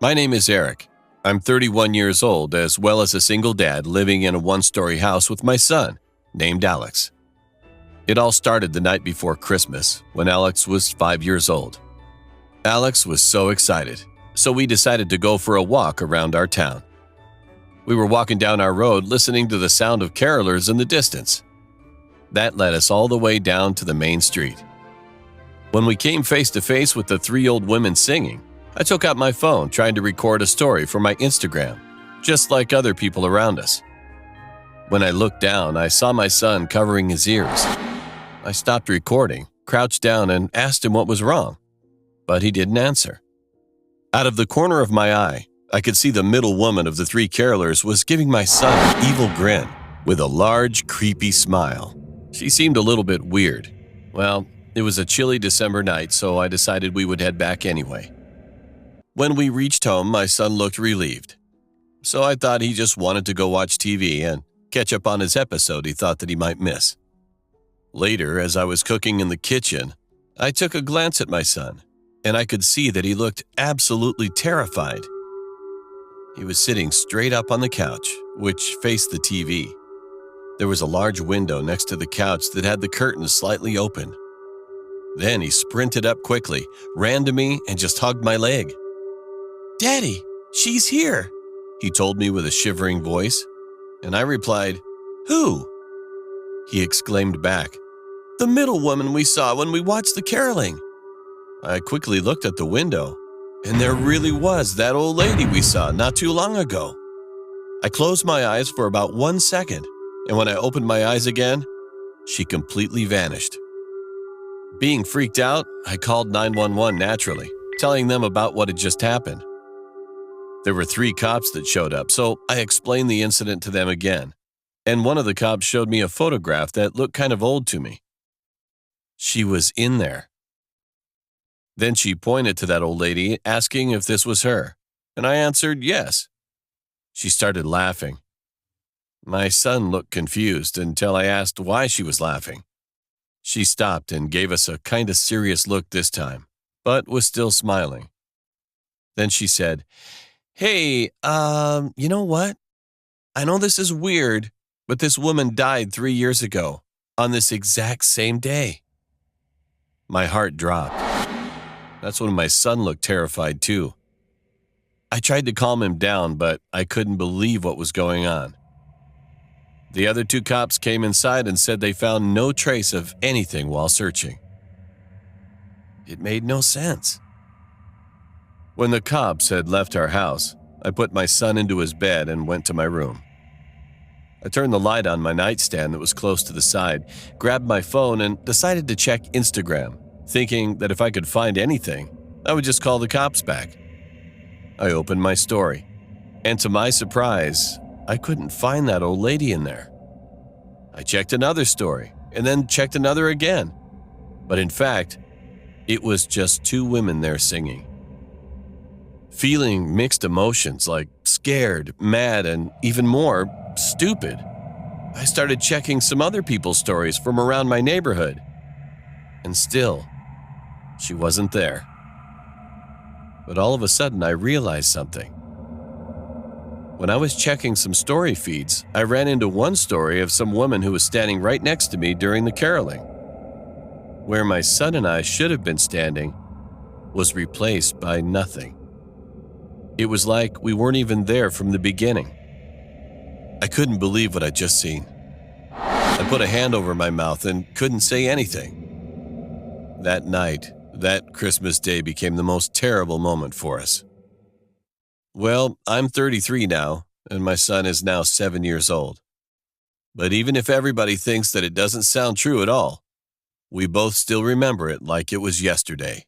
My name is Eric. I'm 31 years old, as well as a single dad living in a one-story house with my son, named Alex. It all started the night before Christmas, when Alex was 5 years old. Alex was so excited, so we decided to go for a walk around our town. We were walking down our road listening to the sound of carolers in the distance. That led us all the way down to the main street. When we came face to face with the three old women singing, I took out my phone trying to record a story for my Instagram, just like other people around us. When I looked down, I saw my son covering his ears. I stopped recording, crouched down, and asked him what was wrong, but he didn't answer. Out of the corner of my eye, I could see the middle woman of the three carolers was giving my son an evil grin with a large, creepy smile. She seemed a little bit weird. Well, it was a chilly December night, so I decided we would head back anyway. When we reached home, my son looked relieved. So I thought he just wanted to go watch TV and catch up on his episode he thought that he might miss. Later, as I was cooking in the kitchen, I took a glance at my son, and I could see that he looked absolutely terrified. He was sitting straight up on the couch, which faced the TV. There was a large window next to the couch that had the curtains slightly open. Then he sprinted up quickly, ran to me, and just hugged my leg. "Daddy, she's here," he told me with a shivering voice, and I replied, "Who?" He exclaimed back, "The middle woman we saw when we watched the caroling." I quickly looked at the window, and there really was that old lady we saw not too long ago. I closed my eyes for about 1 second, and when I opened my eyes again, she completely vanished. Being freaked out, I called 911 naturally, telling them about what had just happened. There were 3 cops that showed up, so I explained the incident to them again, and one of the cops showed me a photograph that looked kind of old to me. She was in there. Then she pointed to that old lady, asking if this was her, and I answered yes. She started laughing. My son looked confused until I asked why she was laughing. She stopped and gave us a kind of serious look this time, but was still smiling. Then she said, "Hey, you know what? I know this is weird, but this woman died 3 years ago, on this exact same day." My heart dropped. That's when my son looked terrified too. I tried to calm him down, but I couldn't believe what was going on. The other 2 cops came inside and said they found no trace of anything while searching. It made no sense. When the cops had left our house, I put my son into his bed and went to my room. I turned the light on my nightstand that was close to the side, grabbed my phone, and decided to check Instagram, thinking that if I could find anything, I would just call the cops back. I opened my story, and to my surprise, I couldn't find that old lady in there. I checked another story, and then checked another again. But in fact, it was just 2 women there singing. Feeling mixed emotions like scared, mad, and even more, stupid, I started checking some other people's stories from around my neighborhood. And still, she wasn't there. But all of a sudden, I realized something. When I was checking some story feeds, I ran into one story of some woman who was standing right next to me during the caroling. Where my son and I should have been standing was replaced by nothing. It was like we weren't even there from the beginning. I couldn't believe what I'd just seen. I put a hand over my mouth and couldn't say anything. That night, that Christmas day became the most terrible moment for us. Well, I'm 33 now, and my son is now 7 years old. But even if everybody thinks that it doesn't sound true at all, we both still remember it like it was yesterday.